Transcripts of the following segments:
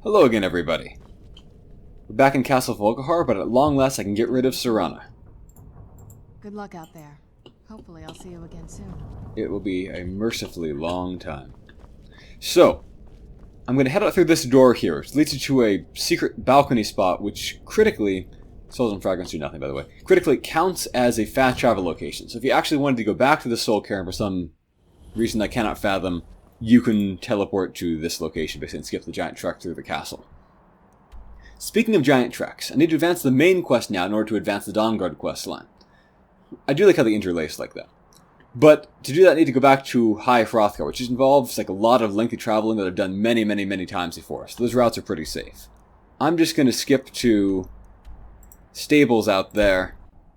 Hello again, everybody. We're back in Castle Volkihar, but at long last I can get rid of Serana. Good luck out there. Hopefully I'll see you again soon. It will be a mercifully long time. So, I'm going to head out through this door here, which leads you to a secret balcony spot, which critically, souls and fragments do nothing by the way, critically counts as a fast travel location. So if you actually wanted to go back to the Soul Cairn for some reason I cannot fathom, you can teleport to this location basically and skip the giant trek through the castle. Speaking of giant treks, I need to advance the main quest now in order to advance the Dawnguard quest line. I do like how they interlace like that. But to do that I need to go back to High Hrothgar, which involves like a lot of lengthy traveling that I've done many times before, so those routes are pretty safe. I'm just going to skip to stables out there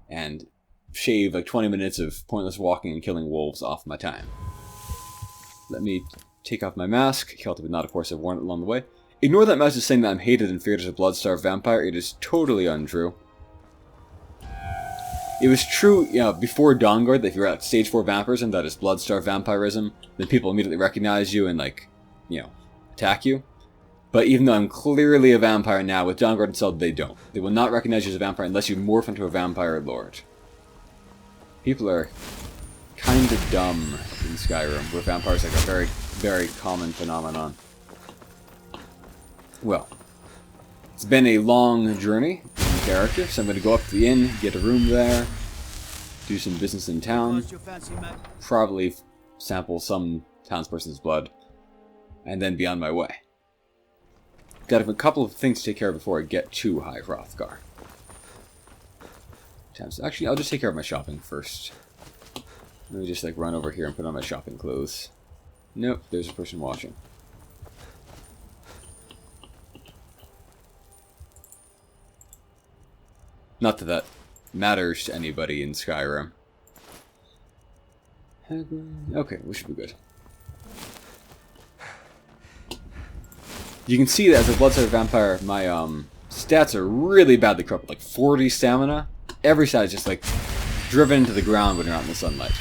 and shave like 20 minutes of pointless walking and killing wolves off my time. Let me take off my mask. Kelta would not, of course, have worn it along the way. Ignore that message saying that I'm hated and feared as a blood-starved vampire. It is totally untrue. It was true, before Dawnguard that if you're at stage 4 vampirism, that is blood-starved vampirism, then people immediately recognize you and, attack you. But even though I'm clearly a vampire now, with Dawnguard installed, they don't. They will not recognize you as a vampire unless you morph into a vampire lord. People are kind of dumb in Skyrim, where vampires are like a very common phenomenon. Well, it's been a long journey in character, so I'm going to go up to the inn, get a room there, do some business in town, probably sample some townsperson's blood, and then be on my way. Got a couple of things to take care of before I get to High Hrothgar. Actually, I'll just take care of my shopping first. Let me just run over here and put on my shopping clothes. Nope, there's a person watching. Not that that matters to anybody in Skyrim. Okay, we should be good. You can see that as a blood-starved vampire, my stats are really badly corrupted. Like 40 stamina. Every stat is just driven into the ground when you're out in the sunlight.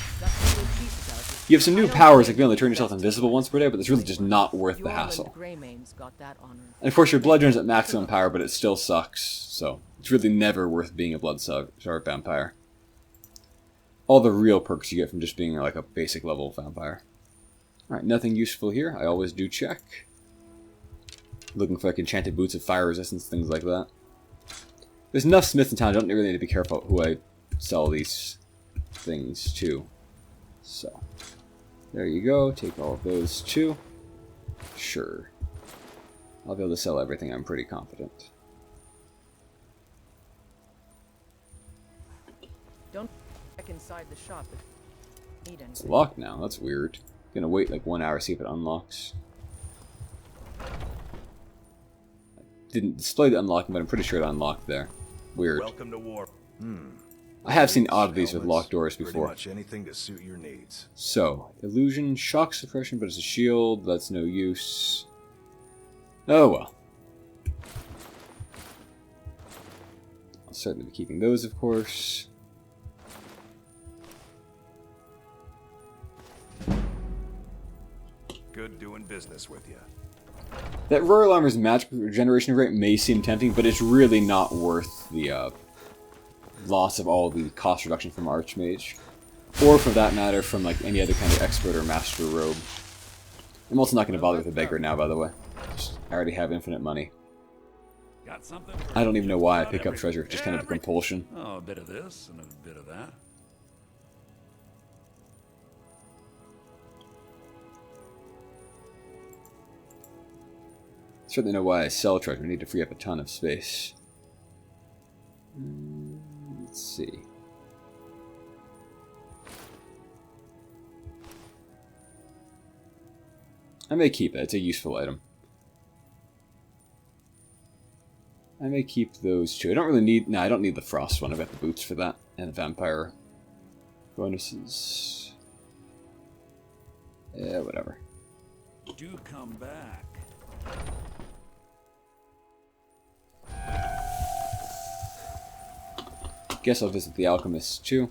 You have some new powers, like being able to turn yourself invisible once per day, but it's really just not worth the hassle. And of course your blood drains at maximum power, but it still sucks, so it's really never worth being a blood-starved vampire. All the real perks you get from just being like a basic level vampire. Alright, nothing useful here. I always do check. Looking for enchanted boots of fire resistance, things like that. There's enough smiths in town, I don't really need to be careful who I sell these things to. So, there you go. Take all of those too. Sure. I'll be able to sell everything, I'm pretty confident. Don't check inside the shop if you need anything. It's locked now, that's weird. Gonna wait 1 hour to see if it unlocks. Didn't display the unlocking, but I'm pretty sure it unlocked there. Weird. Welcome to war. I have seen oddities with locked doors before. Pretty much anything to suit your needs. So, illusion, shock suppression, but it's a shield. That's no use. Oh well. I'll certainly be keeping those, of course. Good doing business with you. That Royal Armor's magic regeneration rate may seem tempting, but it's really not worth the loss of all the cost reduction from Archmage. Or, for that matter, from any other kind of expert or master robe. I'm also not going to bother with a beggar now, by the way. I already have infinite money. Got something? I don't even know why I pick up treasure, just kind of a compulsion. Oh, a bit of this and a bit of that. Certainly know why I sell treasure. I need to free up a ton of space. Let's see. I may keep it. It's a useful item. I may keep those two. I don't really need... No, I don't need the frost one. I've got the boots for that. And the vampire bonuses. Yeah, whatever. Do come back. Guess I'll visit the alchemist too.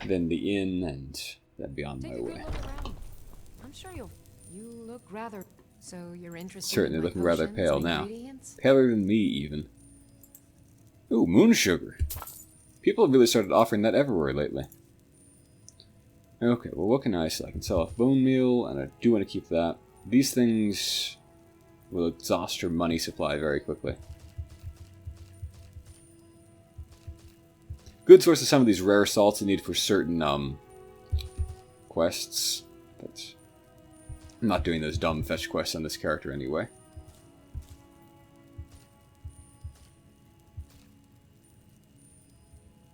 Then the inn, and then be on my way. I'm sure you'll You look rather... So you're interested Certainly in my looking rather potions pale and now. ingredients? Paler than me, even. Ooh, moon sugar. People have really started offering that everywhere lately. Okay, well, what can I sell? I can sell off bone meal, and I do want to keep that. These things will exhaust your money supply very quickly. Good source of some of these rare salts you need for certain quests, but I'm not doing those dumb fetch quests on this character anyway.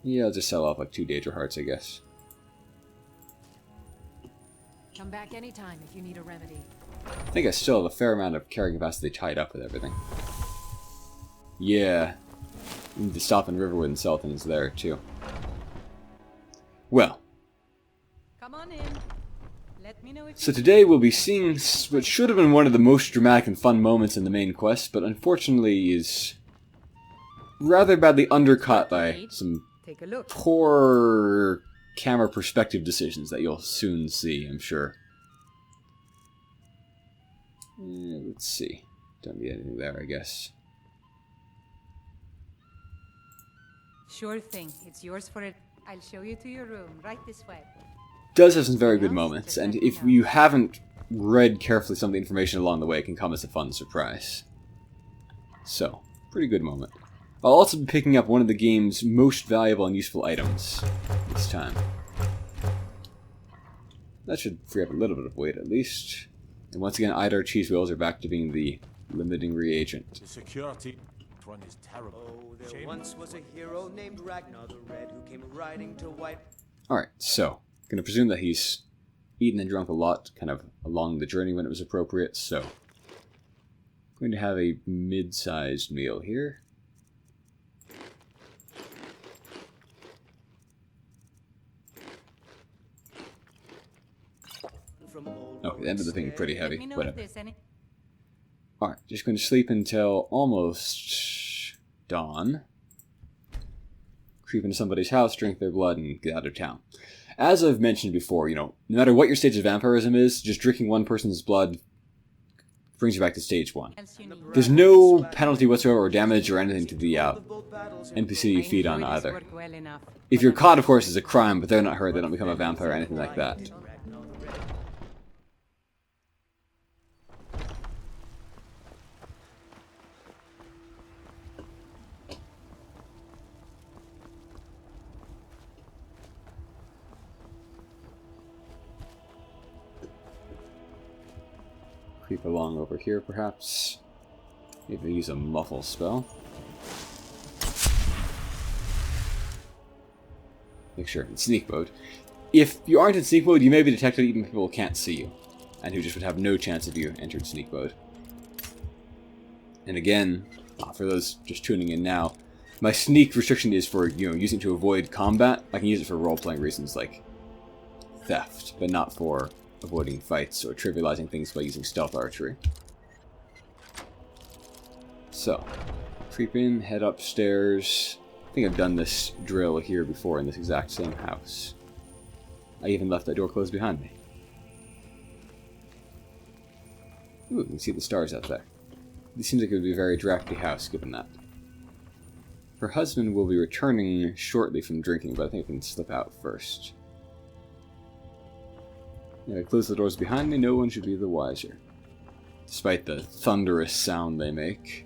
Yeah, I'll just sell off like 2 Daedra hearts, I guess. Come back anytime if you need a remedy. I think I still have a fair amount of carrying capacity tied up with everything. Yeah. We need to stop in Riverwood and sell things there, too. Well. Come on in. Let me know if So today we'll be seeing what should have been one of the most dramatic and fun moments in the main quest, but unfortunately is rather badly undercut by some take a look. poor camera perspective decisions that you'll soon see, I'm sure. Let's see. Don't need anything there, I guess. Sure thing. It's yours for it. I'll show you to your room, right this way. Does have some very good moments, and if you haven't read carefully some of the information along the way, it can come as a fun surprise. So, pretty good moment. I'll also be picking up one of the game's most valuable and useful items this time. That should free up a little bit of weight, at least. And once again, Idar cheese wheels are back to being the limiting reagent. The security one is terrible. Oh, there once was a hero named Ragnar the Red who came riding to wipe. Alright, so, gonna presume that he's eaten and drunk a lot, kind of along the journey when it was appropriate, so going to have a mid-sized meal here. Okay, the end of the thing is pretty heavy, Let me know if whatever. there's any. Alright, just going to sleep until almost dawn. Creep into somebody's house, drink their blood, and get out of town. As I've mentioned before, you know, no matter what your stage of vampirism is, just drinking one person's blood brings you back to stage 1. Else you need. There's no penalty whatsoever or damage or anything to the NPC you I feed on enjoy this either. work well enough, If but you're I'm caught, of course, it's a crime, but they're not hurt, they don't become a vampire or anything like that. Creep along over here, perhaps. Maybe use a muffle spell. Make sure in sneak mode. If you aren't in sneak mode, you may be detected even if people can't see you, and who just would have no chance if you entered sneak mode. And again, for those just tuning in now, my sneak restriction is for, you know, using it to avoid combat. I can use it for role-playing reasons like theft, but not for avoiding fights or trivializing things by using stealth archery. So, creep in, head upstairs. I think I've done this drill here before in this exact same house. I even left that door closed behind me. Ooh, you can see the stars out there. It seems like it would be a very drafty house, given that. Her husband will be returning shortly from drinking, but I think I can slip out first. Yeah, I close the doors behind me, no one should be the wiser. Despite the thunderous sound they make.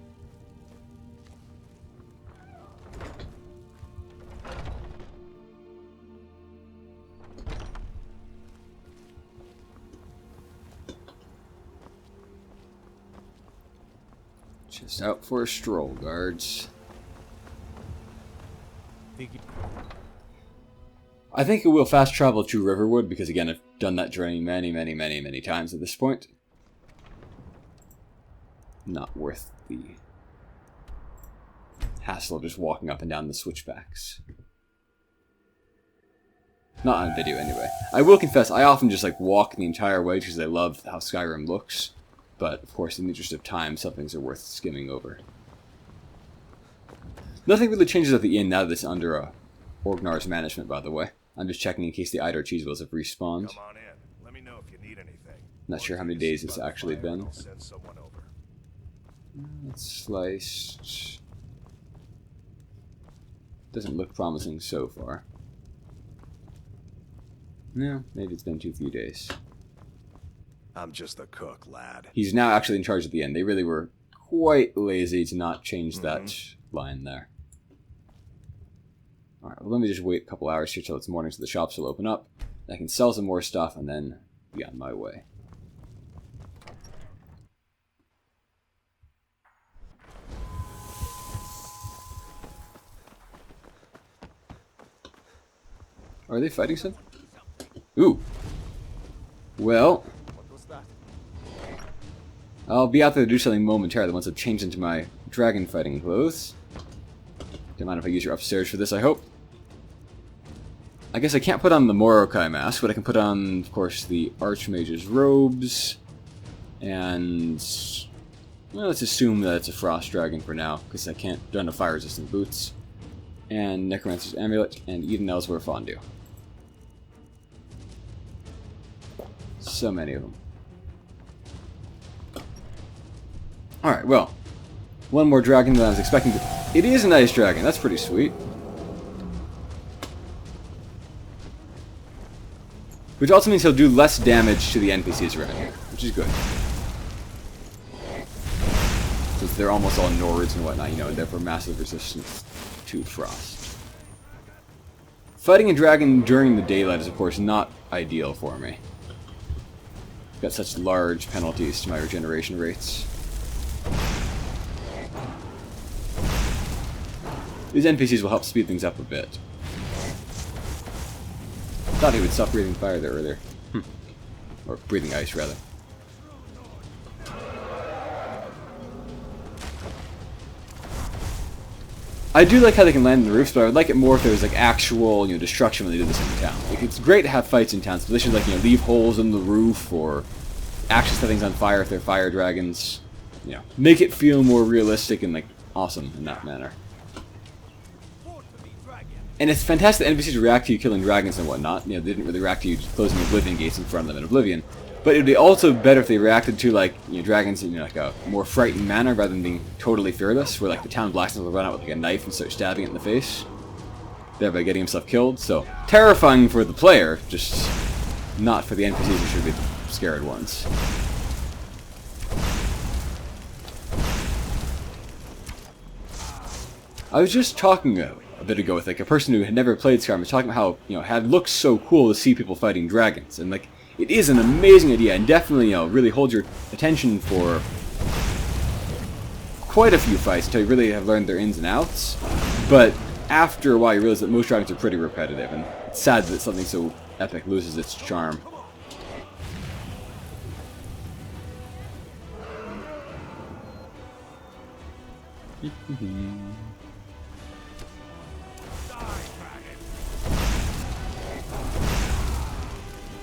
Just out for a stroll, guards. I think it will fast travel to Riverwood, because again, I've done that journey many times at this point. Not worth the hassle of just walking up and down the switchbacks. Not on video, anyway. I will confess, I often just like walk the entire way because I love how Skyrim looks. But, of course, in the interest of time, some things are worth skimming over. Nothing really changes at the inn now that it's under Orgnar's management, by the way. I'm just checking in case the Idar cheese wheels have respawned. Come on in. Let me know if you need anything. Not sure how many days it's actually been. I'll send someone over. It's sliced. Doesn't look promising so far. No, maybe it's been too few days. I'm just the cook, lad. He's now actually in charge at the end. They really were quite lazy to not change that line there. Alright, well, let me just wait a couple hours here till it's morning so the shops will open up. I can sell some more stuff and then be on my way. Are they fighting something? Ooh. Well, What was that? I'll be out there to do something momentarily once I've changed into my dragon fighting clothes. Don't mind if I use your upstairs for this, I hope. I guess I can't put on the Morokai mask, but I can put on, of course, the Archmage's robes. And well, let's assume that it's a Frost Dragon for now, because I can't don the fire-resistant boots. And Necromancer's Amulet, and Eden Elsewhere Fondue. So many of them. Alright, well. One more dragon than I was expecting to... It is a nice dragon, that's pretty sweet. Which also means he'll do less damage to the NPCs around here, which is good. Since they're almost all Nords and whatnot, you know, and therefore massive resistance to frost. Fighting a dragon during the daylight is, of course, not ideal for me. Got such large penalties to my regeneration rates. These NPCs will help speed things up a bit. Thought he would stop breathing fire there earlier. Or breathing ice, rather. I do like how they can land in the roofs, but I would like it more if there was like actual, destruction when they did this in town. Like, it's great to have fights in town, positions like, leave holes in the roof or actually set things on fire if they're fire dragons. Make it feel more realistic and like awesome in that manner. And it's fantastic that NPCs react to you killing dragons and whatnot. They didn't really react to you just closing Oblivion gates in front of them in Oblivion. But it would be also better if they reacted to, like, dragons in, like, a more frightened manner rather than being totally fearless, where, like, the town blacksmith will run out with, like, a knife and start stabbing it in the face, thereby getting himself killed. So, terrifying for the player, just not for the NPCs who should be the scared ones. I was just talking a bit ago with, like, a person who had never played Skyrim, was talking about how, it had looked so cool to see people fighting dragons, and, like, it is an amazing idea, and definitely, really hold your attention for quite a few fights until you really have learned their ins and outs. But after a while, you realize that most dragons are pretty repetitive, and it's sad that something so epic loses its charm.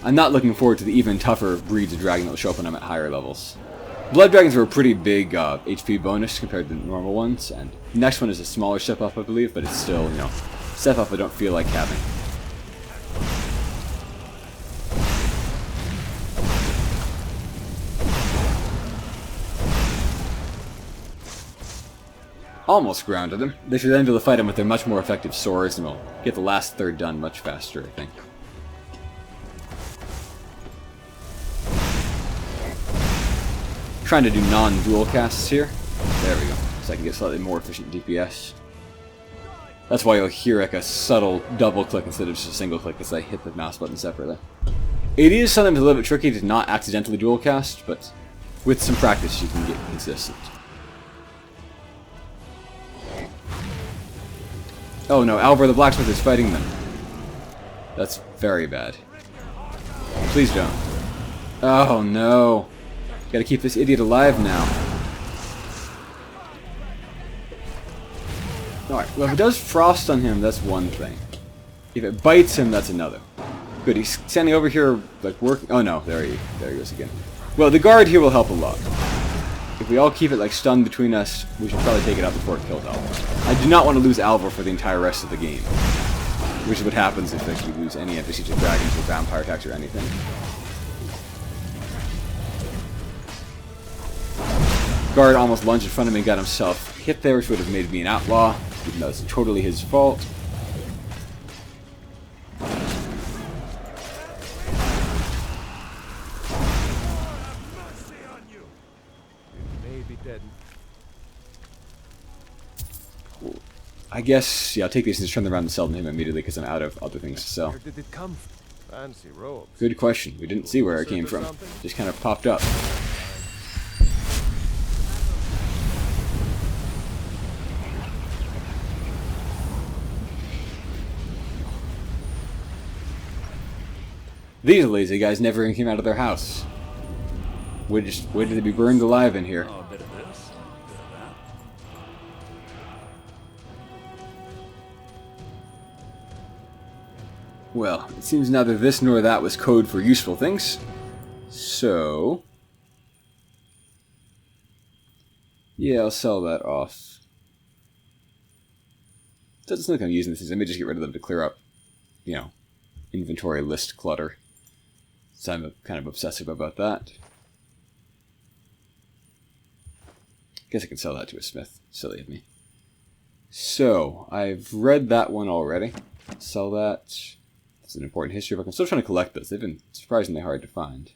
I'm not looking forward to the even tougher breeds of dragon that will show up when I'm at higher levels. Blood dragons are a pretty big HP bonus compared to the normal ones, and the next one is a smaller step up, I believe, but it's still, step up I don't feel like having. Almost grounded them. They should then be able to fight them with their much more effective swords, and we'll get the last third done much faster, I think. Trying to do non-dual casts here. There we go. So I can get slightly more efficient DPS. That's why you'll hear like a subtle double click instead of just a single click as I hit the mouse button separately. It is sometimes a little bit tricky to not accidentally dual cast, but with some practice you can get consistent. Oh no, Alvar the Blacksmith is fighting them. That's very bad. Please don't. Oh no. Gotta keep this idiot alive now. Alright, well if it does frost on him, that's one thing. If it bites him, that's another. Good, he's standing over here, like, working. Oh no, there he goes again. Well, the guard here will help a lot. If we all keep it, like, stunned between us, we should probably take it out before it kills Alvar. I do not want to lose Alvar for the entire rest of the game. Which is what happens if like, you lose any NPC to dragons or vampire attacks or anything. Guard almost lunged in front of me and got himself hit there, which would have made me an outlaw, even though it's totally his fault. Maybe dead. I guess, yeah, I'll take these and just turn them around and sell them to him immediately because I'm out of other things to sell. Where did it come from? Fancy robes. Good question. We didn't see where it came from. Just kind of popped up. These lazy guys never even came out of their house. Waited to be burned alive in here. Oh, a bit of this, a bit of that. Well, it seems neither this nor that was code for useful things. So... yeah, I'll sell that off. Doesn't look like I'm using this. Let me just get rid of them to clear up, you know, inventory list clutter. So I'm kind of obsessive about that. Guess I can sell that to a smith. Silly of me. So, I've read that one already. Sell that. That's an important history book. I'm still trying to collect those. They've been surprisingly hard to find.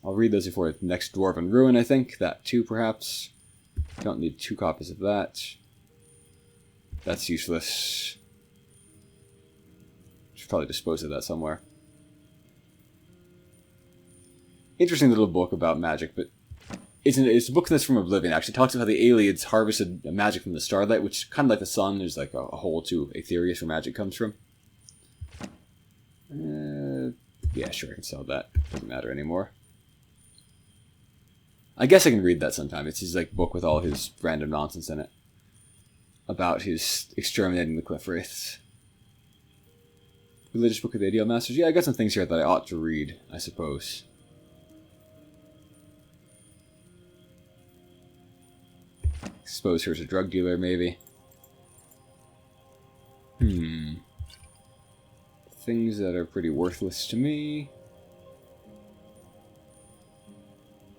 I'll read those before the next Dwarven Ruin, I think. That too, perhaps. Don't need 2 copies of that. That's useless. Should probably dispose of that somewhere. Interesting little book about magic, but it's a book that's from Oblivion. Actually, it talks about how the aliens harvested magic from the starlight, which kind of like the sun. There's like a hole to Aetherius where magic comes from. Yeah, sure, I can sell that. Doesn't matter anymore. I guess I can read that sometime. It's his like book with all his random nonsense in it about his exterminating the cliff wraiths. Religious Book of the Ideal Masters. Yeah, I got some things here that I ought to read, I suppose. Suppose here's a drug dealer, maybe. Things that are pretty worthless to me.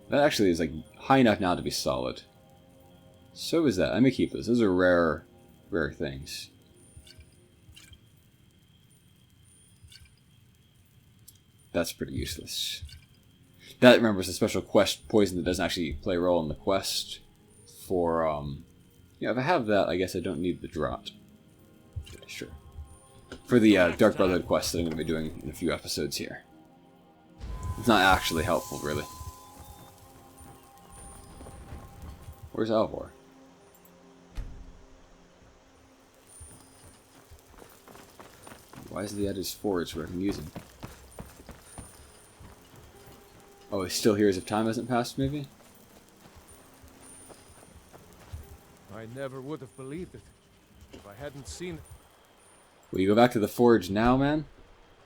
That actually is like high enough now to be solid. So is that. Let me keep those. Those are rare things. That's pretty useless. That, remember, is a special quest poison that doesn't actually play a role in the quest. For, yeah, if I have that, I guess I don't need the draught. Sure. For the Dark Brotherhood quest that I'm going to be doing in a few episodes here. It's not actually helpful, really. Where's Alvor? Why is he at his forge where I can use him? Oh, he's still here as if time hasn't passed, maybe? I never would have believed it if I hadn't seen Will you go back to the forge now, man?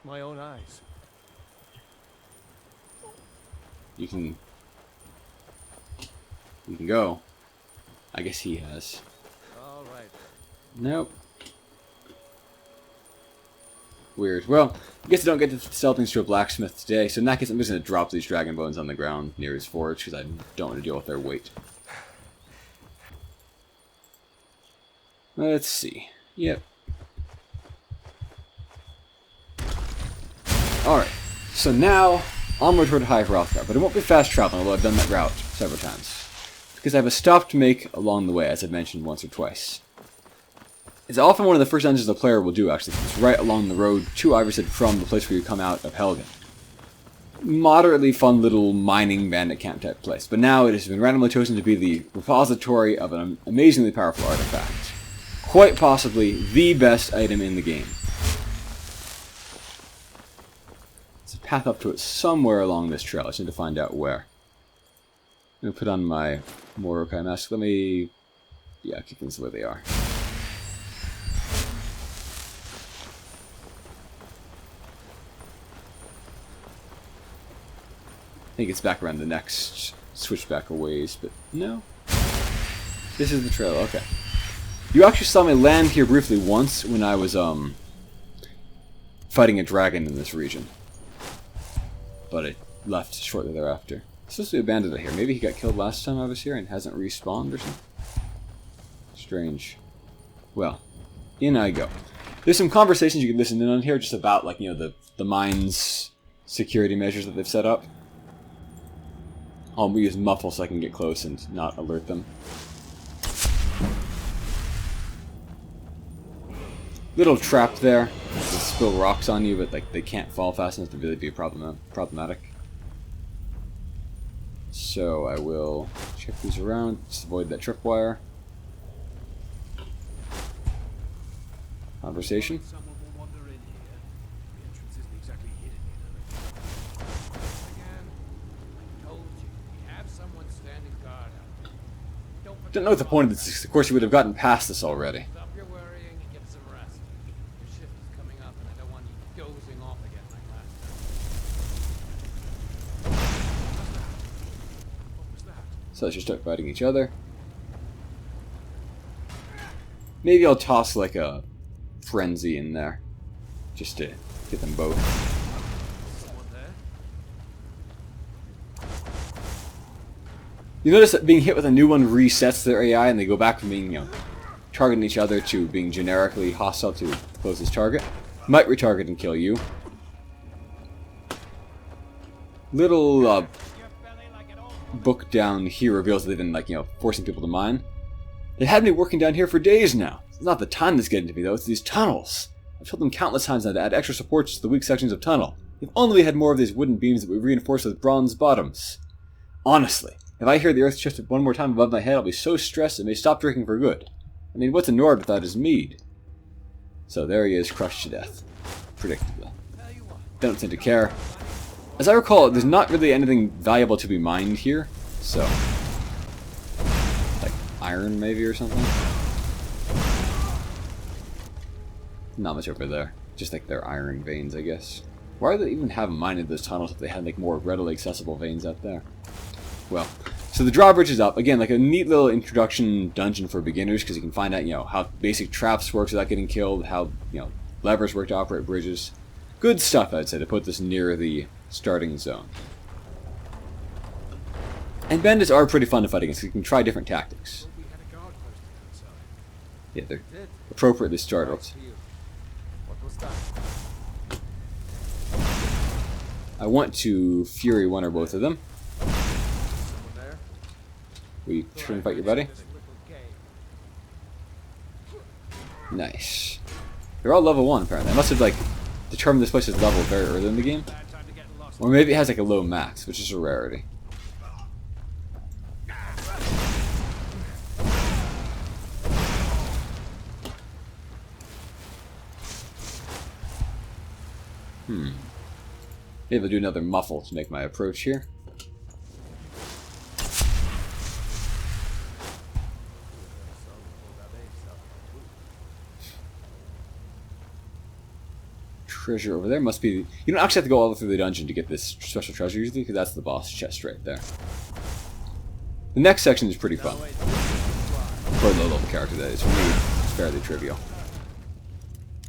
my own eyes. You can go. I guess he has. All right. Nope. Weird. Well, I guess I don't get to sell things to a blacksmith today, so in that case I'm just going to drop these dragon bones on the ground near his forge, because I don't want to deal with their weight. Let's see. Yep. Alright. So now, onward toward High Hrothgar, but it won't be fast traveling, although I've done that route several times. Because I have a stop to make along the way, as I've mentioned once or twice. It's often one of the first dungeons the player will do, actually. It's right along the road to Iverstead from the place where you come out of Helgen. Moderately fun little mining bandit camp type place, but now it has been randomly chosen to be the repository of an amazingly powerful artifact. Quite possibly the best item in the game. There's a path up to it somewhere along this trail. I just need to find out where. I'm going to put on my Morokai mask. Let me... yeah, keep things the way they are. I think it's back around the next switchback a ways, but no. This is the trail, okay. You actually saw me land here briefly once when I was, fighting a dragon in this region. But it left shortly thereafter. supposed to be a bandit out here. Maybe he got killed last time I was here and hasn't respawned or something? Strange. Well, in I go. There's some conversations you can listen in on here just about, like, you know, the mine's security measures that they've set up. I'll use muffle so I can get close and not alert them. Little trap there. They spill rocks on you, but like they can't fall fast enough to really be problematic. So I will check these around, just avoid that tripwire. Conversation. Someone will wander in here. The entrance isn't exactly hidden, you know. Again, I told you, we have someone standing guard out there. Don't know what the point of this is. Of course, you would have gotten past this already. Stop your worrying and get some rest. Your shift is coming up and I don't want you dozing off again like last time. What was that? So let's just start fighting each other. Maybe I'll toss like a frenzy in there, just to get them both. Someone there? You notice that being hit with a new one resets their AI, and they go back from being, you know, targeting each other to being generically hostile to the closest target. Might retarget and kill you. Little book down here reveals that they've been, like, you know, forcing people to mine. They had me working down here for days now. It's not the time that's getting to me, though. It's these tunnels. I've told them countless times now to add extra supports to the weak sections of tunnel. If only we had more of these wooden beams that we reinforce with bronze bottoms. Honestly, if I hear the earth shift one more time above my head, I'll be so stressed I may stop drinking for good. I mean, what's a Nord without his mead? So there he is, crushed to death. Predictably. They don't seem to care. As I recall, there's not really anything valuable to be mined here, so... like iron, maybe, or something? Not much over there. Just like their iron veins, I guess. Why do they even have mined those tunnels if they had like more readily accessible veins out there? Well, so the drawbridge is up. Again, like a neat little introduction dungeon for beginners, because you can find out, you know, how basic traps work without getting killed, how, you know, levers work to operate bridges. Good stuff, I'd say, to put this near the starting zone. And bandits are pretty fun to fight against, so you can try different tactics. We had a guard posted outside. Yeah, they're appropriately startled. What was that? I want to Fury one or both of them. Someone there? Will you try and fight your buddy? This little cave. Nice. They're all level 1, apparently. I must have, like, determined this place is level very early in the game. Bad time to get lost. Or maybe it has, like, a low max, which is a rarity. Maybe I'll do another muffle to make my approach here. Treasure over there must be... You don't actually have to go all the way through the dungeon to get this special treasure usually, because that's the boss chest right there. The next section is pretty fun. For a low-level character, that is. For me, it's fairly trivial.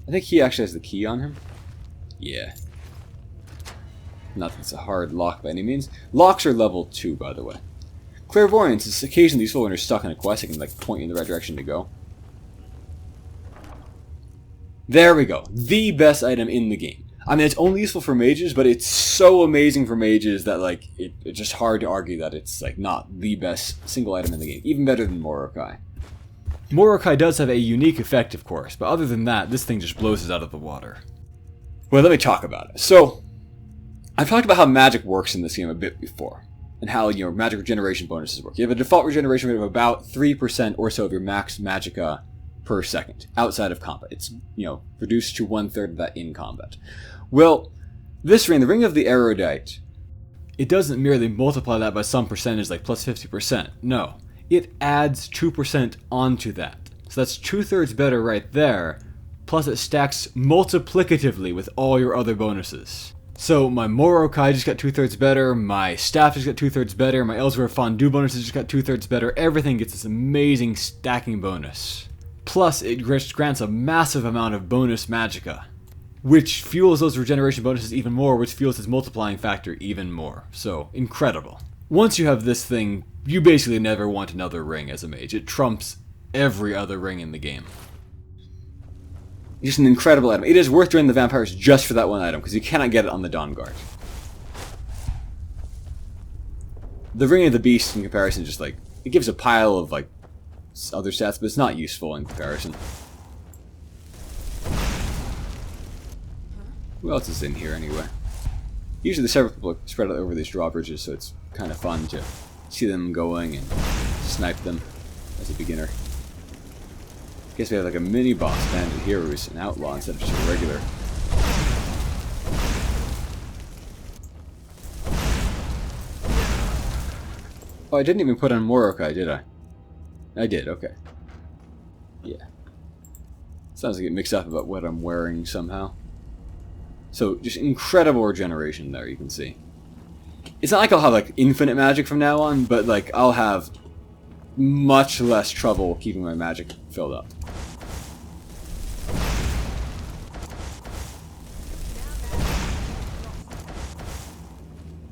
I think he actually has the key on him. Yeah. Not that it's a hard lock by any means. Locks are level 2, by the way. Clairvoyance is occasionally useful when you're stuck in a quest. It can, like, point you in the right direction to go. There we go. The best item in the game. I mean, it's only useful for mages, but it's so amazing for mages that, like, it's just hard to argue that it's, like, not the best single item in the game. Even better than Morokai. Morokai does have a unique effect, of course, but other than that, this thing just blows us out of the water. Well, let me talk about it. So, I've talked about how magic works in this game a bit before, and how, you know, magic regeneration bonuses work. You have a default regeneration rate of about 3% or so of your max magicka per second, outside of combat. It's, you know, reduced to 1/3 of that in combat. Well, this ring, the Ring of the Erudite, it doesn't merely multiply that by some percentage, like plus 50%. No, it adds 2% onto that. So that's 2/3 better right there, plus it stacks multiplicatively with all your other bonuses. So my Morokai just got 2/3 better, my staff just got 2/3 better, my Elsewhere Fondue bonuses just got 2/3 better, everything gets this amazing stacking bonus. Plus, it grants a massive amount of bonus magicka, which fuels those regeneration bonuses even more, which fuels its multiplying factor even more. So, incredible. once you have this thing, you basically never want another ring as a mage. It trumps every other ring in the game. Just an incredible item. It is worth draining the vampires just for that one item, because you cannot get it on the Dawn Guard. The Ring of the Beast, in comparison, just like, it gives a pile of like other stats, but it's not useful in comparison. Who else is in here anyway? Usually several people spread out over these drawbridges, so it's kind of fun to see them going and snipe them as a beginner. I guess we have like a mini boss bandit here who's an outlaw instead of just a regular. Oh, I didn't even put on Morokai, did I? I did, okay. Yeah. Sounds like it mixed up about what I'm wearing somehow. So, just incredible regeneration there, you can see. It's not like I'll have like infinite magic from now on, but like I'll have much less trouble keeping my magic filled up.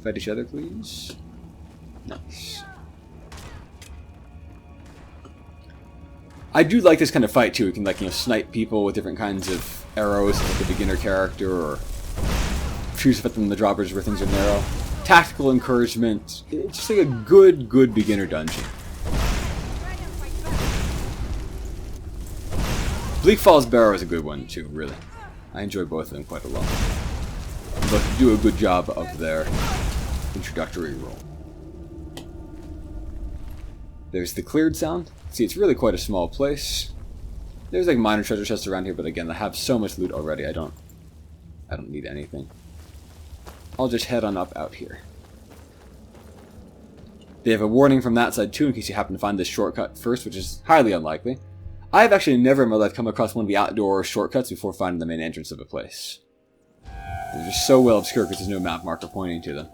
Fight each other, please. Nice. I do like this kind of fight too. You can like, you know, snipe people with different kinds of arrows with the beginner character, or choose to put them in the drawbridge where things are narrow. Tactical encouragement. It's just like a good beginner dungeon. Bleak Falls Barrow is a good one too, really. I enjoy both of them quite a lot. Both do a good job of their introductory role. There's the cleared sound. See, it's really quite a small place. There's like minor treasure chests around here, but again, I have so much loot already. I don't need anything. I'll just head on up out here. They have a warning from that side too, in case you happen to find this shortcut first, which is highly unlikely. I've actually never in my life come across one of the outdoor shortcuts before finding the main entrance of a place. They're just so well obscured because there's no map marker pointing to them.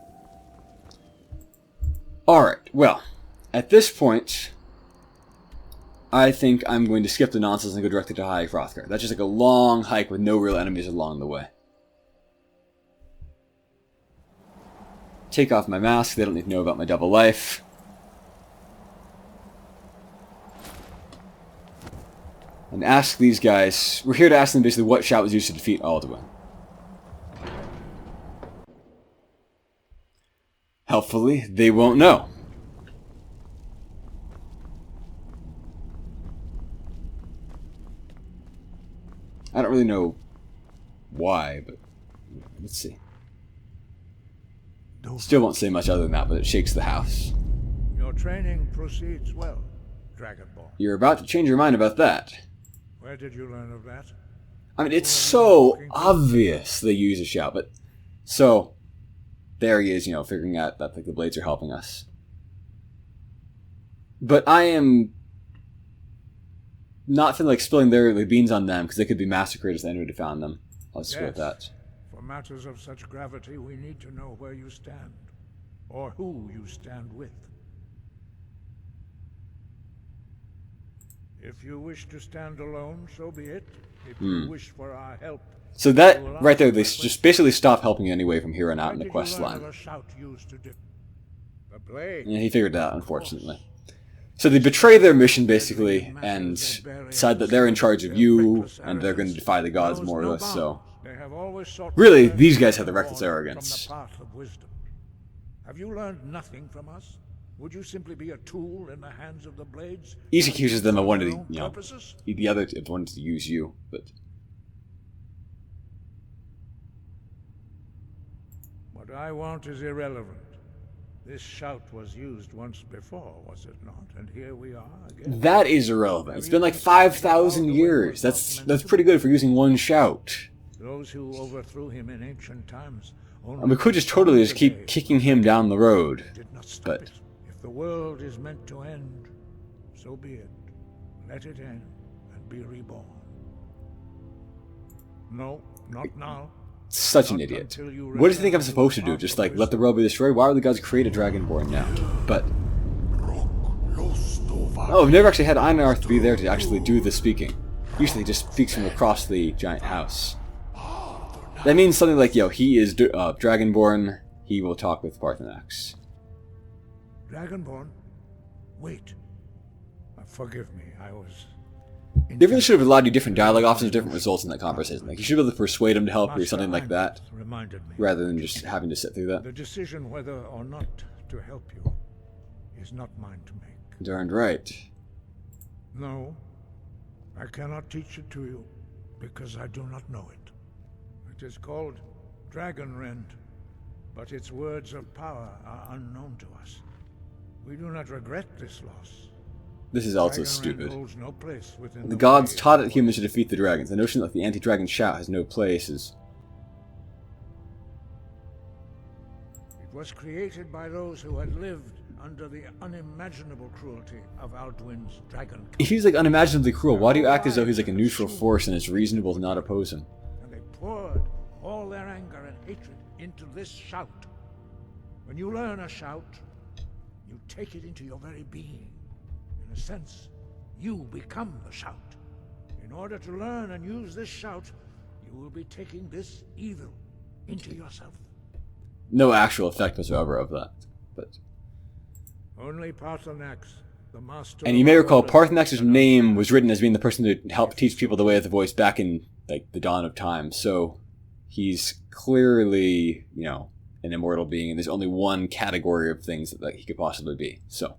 Alright, well, at this point, I think I'm going to skip the nonsense and go directly to High Hrothgar. That's just like a long hike with no real enemies along the way. Take off my mask, they don't need to know about my double life. And ask these guys, we're here to ask them basically what shout was used to defeat Alduin. Helpfully, they won't know. I don't really know why, but let's see. Still won't say much other than that, but it shakes the house. Your training proceeds well, Dragonborn. You're about to change your mind about that. Where did you learn of that? I mean, it's so obvious they use a shout, but... So, there he is, you know, figuring out that like, the blades are helping us. But I am not feeling like spilling their beans on them, because they could be massacred if anyone had found them. I'll just go with that. For matters of such gravity, we need to know where you stand, or who you stand with. If you wish to stand alone, so be it. If you wish for our help... So that, right there, they just basically stop helping you anyway from here on out in the quest line. Yeah, he figured it out, unfortunately. So they betray their mission, basically, and decide that they're in charge of you, and they're going to defy the gods, more or less, so... Really, these guys have the reckless arrogance. Have you learned nothing from us? Would you simply be a tool in the hands of the blades? Each accuses them of wanting to, you know, the other wanted to use you, but... What I want is irrelevant. This shout was used once before, was it not? And here we are again. That is irrelevant. It's been like 5,000 years. That's pretty good for using one shout. Those who overthrew him in ancient times. And we could just totally just keep kicking him down the road. But if the world is meant to end, so be it. Let it end and be reborn. No, not now. Such an idiot. What do you think I'm supposed to do? Just like let the world be destroyed? Why would the gods create a dragonborn now? But oh, I've never actually had Einarth be there to actually do the speaking. Usually he just speaks from across the giant house. That means something like, yo, he is Dragonborn, he will talk with Parthenax. Dragonborn? Wait. Forgive me, I was... They really should have allowed you different dialogue options, different results in that conversation. Like, you should be able to persuade him to help you or something like that, reminded me. rather than just having to sit through that. The decision whether or not to help you is not mine to make. Darned right. No, I cannot teach it to you, because I do not know it. It is called Dragon Rend, but its words of power are unknown to us. We do not regret this loss. This is also Dragon stupid. Rend holds no place within The gods way taught of that humans to defeat the dragons. The notion that the anti-dragon shout has no place is... It was created by those who had lived under the unimaginable cruelty of Alduin's dragon. If he's like unimaginably cruel, why do you act as though he's like a neutral force and it's reasonable to not oppose him? And they poured all their anger and hatred into this shout. When you learn a shout, you take it into your very being. In a sense, you become the shout. In order to learn and use this shout, you will be taking this evil into yourself. No actual effect whatsoever of that, but... Only Paarthurnax, the master... And you may recall Paarthurnax's name was written as being the person to help teach people the way of the voice back in, like, the dawn of time, so he's clearly, you know, an immortal being, and there's only one category of things that he could possibly be, so...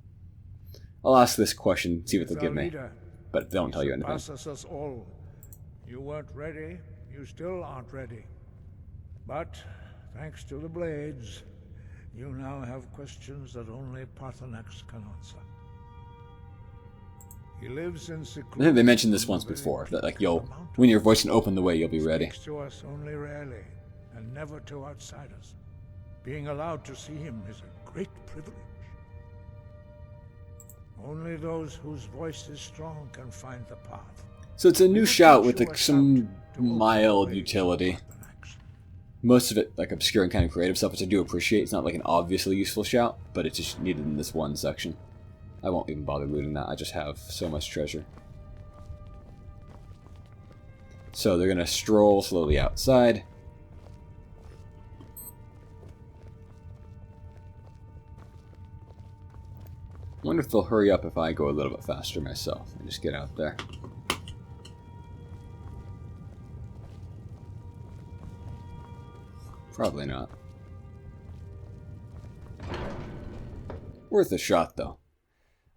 I'll ask this question, see what they'll give me, but they don't tell you anything. Us all. You weren't ready, you still aren't ready. But, thanks to the blades, you now have questions that only Paarthurnax can answer. He lives in seclusion. I think they mentioned this once before, that like, when your voice can open the way, you'll be ready. Speaks to us only rarely, and never to outsiders. Being allowed to see him is a great privilege. Only those whose voice is strong can find the path. So it's a new shout with like, some mild utility. Most of it like obscure and kind of creative stuff, which I do appreciate. It's not like an obviously useful shout, but it's just needed in this one section. I won't even bother looting that, I just have so much treasure. So they're going to stroll slowly outside. I wonder if they'll hurry up if I go a little bit faster myself and just get out there. Probably not. Worth a shot, though.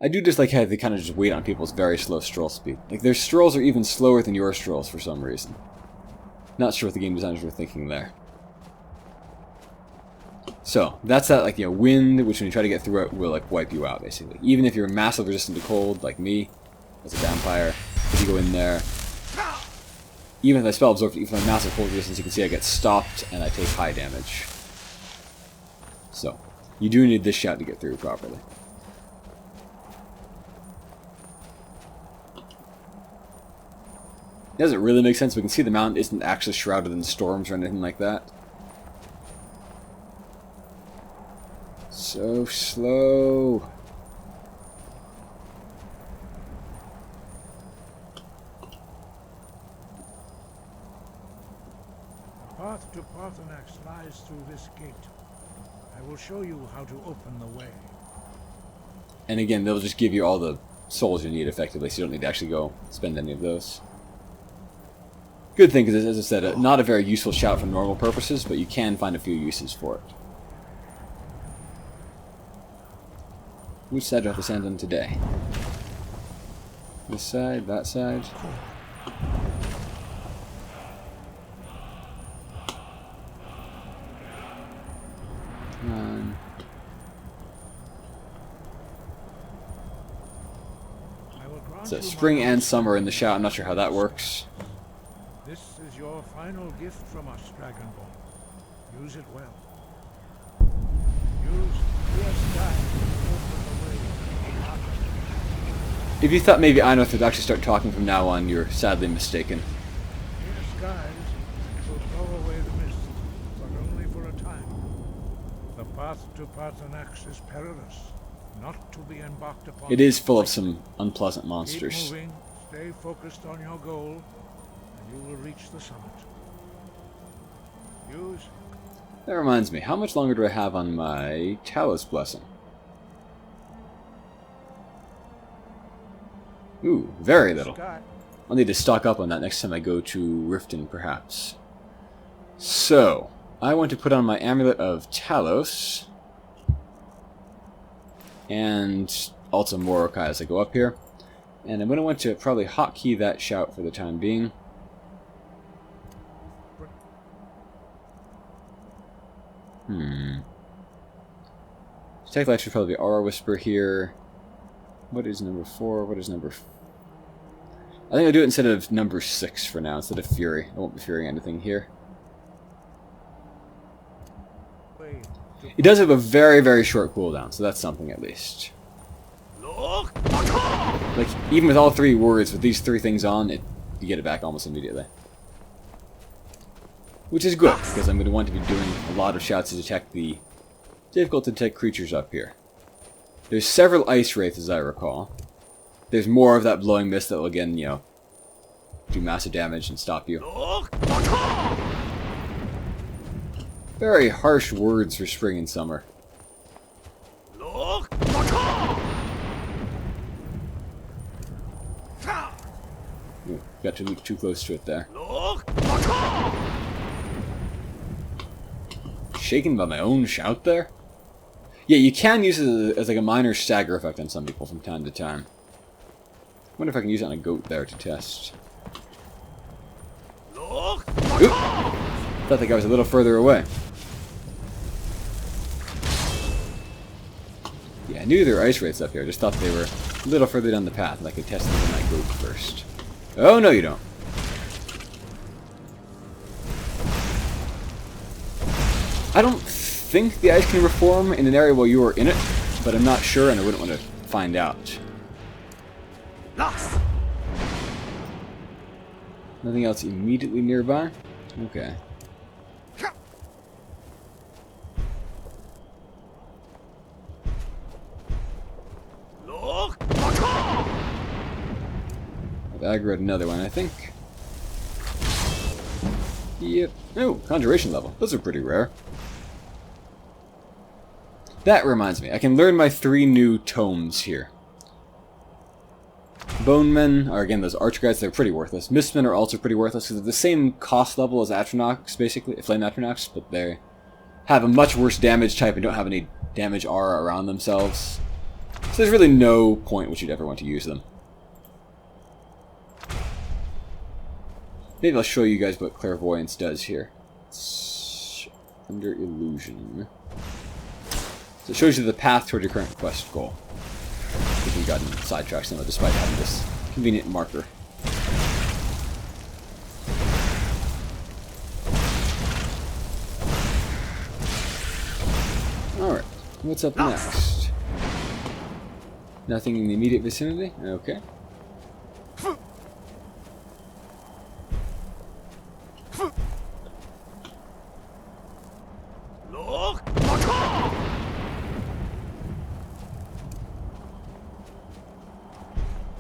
I do just like how they kind of just wait on people's very slow stroll speed. Like, their strolls are even slower than your strolls for some reason. Not sure what the game designers were thinking there. So, that's that, like, you know, wind, which when you try to get through it, will, like, wipe you out, basically. Even if you're massively resistant to cold, like me, as a vampire, if you go in there, even if I spell absorb, even my massive cold resistance, you can see I get stopped and I take high damage. So, you do need this shout to get through properly. It doesn't really make sense. We can see the mountain isn't actually shrouded in storms or anything like that. So slow. The path to Paarthurnax lies through this gate. I will show you how to open the way. And again, they'll just give you all the souls you need effectively, so you don't need to actually go spend any of those. Good thing, because as I said, not a very useful shout for normal purposes, but you can find a few uses for it. Which side do I have to stand on today? This side, that side. Come on. So spring and summer in the shout. I'm not sure how that works. This is your final gift from us, Dragonborn. Use it well. Use your sky to open the way. If you thought maybe Einarth would actually start talking from now on, you're sadly mistaken. Your skies will blow away the mist, but only for a time. The path to Paarthurnax is perilous, not to be embarked upon. It is full of some unpleasant monsters. Keep moving, stay focused on your goal, and you will reach the summit. Use. That reminds me, how much longer do I have on my Talos Blessing? Ooh, very little. Scott. I'll need to stock up on that next time I go to Riften, perhaps. So, I want to put on my Amulet of Talos. And also Morokai as I go up here. And I'm going to want to probably hotkey that shout for the time being. Technically, I should probably be Aura Whisper here. What is number 4? What is number... I think I'll do it instead of number 6 for now, instead of Fury. I won't be fearing anything here. Wait. It does have a very, very short cooldown, so that's something at least. Like, even with all 3 words, with these 3 things on, you get it back almost immediately. Which is good, because I'm going to want to be doing a lot of shouts to detect the difficult to detect creatures up here. There's several ice wraiths, as I recall. There's more of that blowing mist that will, again, you know, do massive damage and stop you. Very harsh words for spring and summer. Ooh, got too close to it there. Shaken by my own shout there? Yeah, you can use it as like a minor stagger effect on some people from time to time. I wonder if I can use it on a goat there to test. Oop! Thought that guy was a little further away. Yeah, I knew there were ice wraiths up here. I just thought they were a little further down the path and I could test them on that goat first. Oh, no you don't. I don't think the ice can reform in an area while you are in it, but I'm not sure and I wouldn't want to find out. Nothing else immediately nearby? Okay. I've aggroed another one, I think. Yep. Oh, conjuration level. Those are pretty rare. That reminds me, I can learn my 3 new tomes here. Bonemen are, again, those archer guys. They're pretty worthless. Mistmen are also pretty worthless because they're the same cost level as Atronachs, basically, Flame Atronachs, but they have a much worse damage type and don't have any damage aura around themselves. So there's really no point which you'd ever want to use them. Maybe I'll show you guys what Clairvoyance does here. It's under Illusion. So it shows you the path toward your current quest goal. I think we've gotten sidetracked somewhat despite having this convenient marker. Alright, what's up next? Nothing in the immediate vicinity? Okay.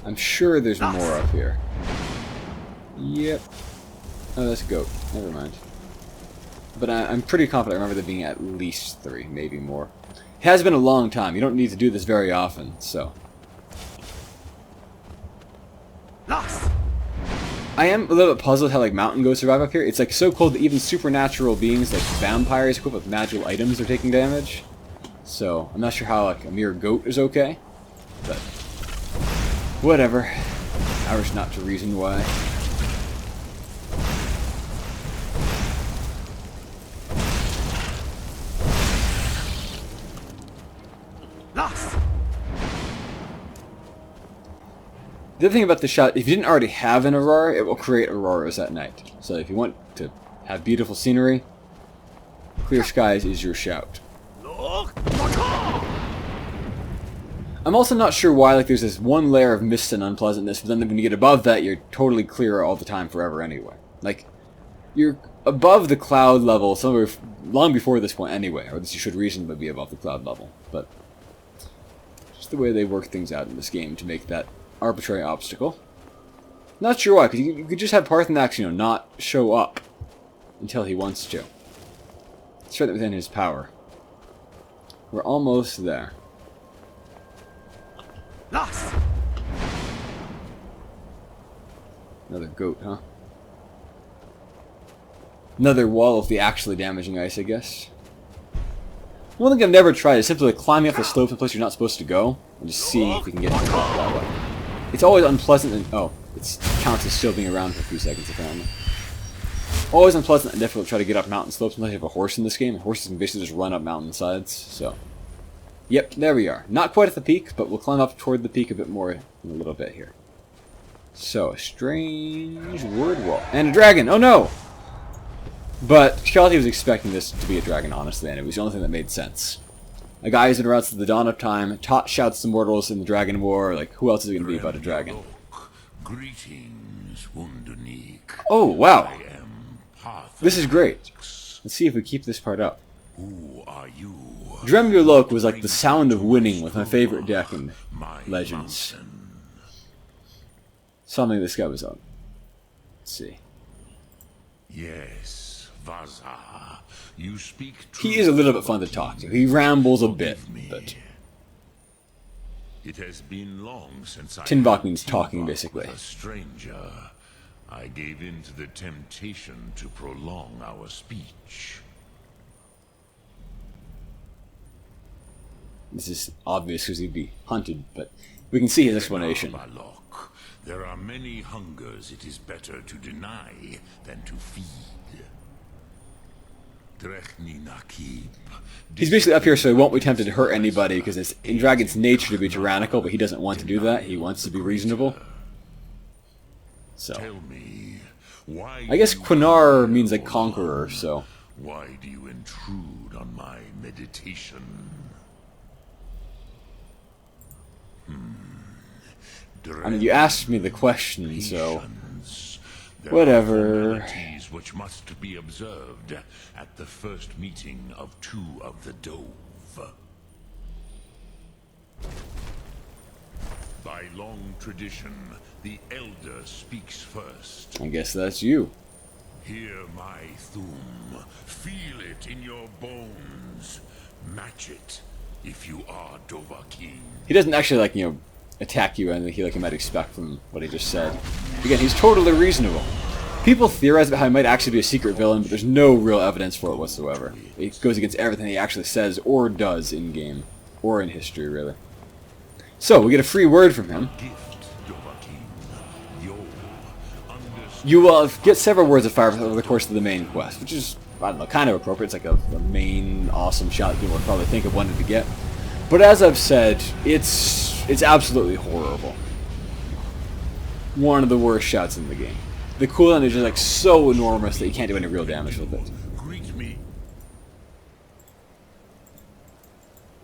I'm sure there's more up here. Yep. Oh, that's a goat. Never mind. But I'm pretty confident I remember there being at least 3, maybe more. It has been a long time. You don't need to do this very often, so. I am a little bit puzzled how like mountain goats survive up here. It's like so cold that even supernatural beings like vampires equipped with magical items are taking damage. So I'm not sure how like a mere goat is okay, but whatever. Ours not to reason why. The other thing about the shot, if you didn't already have an aurora, it will create auroras at night. So if you want to have beautiful scenery, clear skies is your shout. I'm also not sure why like there's this one layer of mist and unpleasantness, but then when you get above that, you're totally clear all the time forever anyway. Like, you're above the cloud level somewhere long before this point anyway, or at least you should reasonably be above the cloud level. But just the way they work things out in this game to make that arbitrary obstacle. Not sure why, because you could just have Parthenax, you know, not show up until he wants to. It's right within his power. We're almost there. Another goat, huh? Another wall of the actually damaging ice, I guess. One thing I've never tried is simply climbing up the slope to a place you're not supposed to go, and just seeing if you can get to the top that way. It's always unpleasant and... oh, it counts as still being around for a few seconds, apparently. Always unpleasant and difficult to try to get up mountain slopes unless you have a horse in this game. Horses can basically just run up mountain sides, so... Yep, there we are. Not quite at the peak, but we'll climb up toward the peak a bit more in a little bit here. So, a strange word wall. And a dragon! Oh no! But Skelly was expecting this to be a dragon, honestly, and it was the only thing that made sense. A guy who's been around since the dawn of time, taught shouts to mortals in the dragon war, like, who else is it going to be but a dragon? Greetings, Wunderneek. Oh, wow! I am Path. This is great. Let's see if we keep this part up. Who are you? Dremulok was like the sound of winning with my favorite deck in Legends. Something this guy was on. Let's see. Yes, Vaza. You speak He is a little bit fun to talk to. He rambles a bit, but... It has been long since I Tinvok means talking, basically. with a stranger. I gave in to the temptation to prolong our speech. This is obvious because he'd be hunted, but we can see his explanation. Balok, there are many hungers it is better to deny than to feed. Drechni Nakib. He's basically up here so he won't be tempted to hurt anybody because it's in Dragon's nature to be tyrannical, but he doesn't want to do that. He wants to be reasonable. So, Tell me, why I guess do you Quinar means like conqueror, so... Why do you intrude on my meditation? I mean, you asked me the question, so... Patience. There Whatever. are formalities which must be observed at the first meeting of two of the Dove. By long tradition, the Elder speaks first. I guess that's you. Hear my Thum. Feel it in your bones. Match it if you are Dovahkiin. He doesn't actually, like, you know, attack you and he, like, you might expect from what he just said. Again, he's totally reasonable. People theorize about how he might actually be a secret villain, but there's no real evidence for it whatsoever. It goes against everything he actually says or does in-game. Or in history, really. So, we get a free word from him. Gift, Dovahkiin. Yo, You will get several words of fire over the course of the main quest, which is, I don't know, kind of appropriate. It's like a main awesome shot that people would probably think of wanting to get. But as I've said, it's absolutely horrible. One of the worst shots in the game. The cooldown is just like so enormous that you can't do any real damage with it. greet me.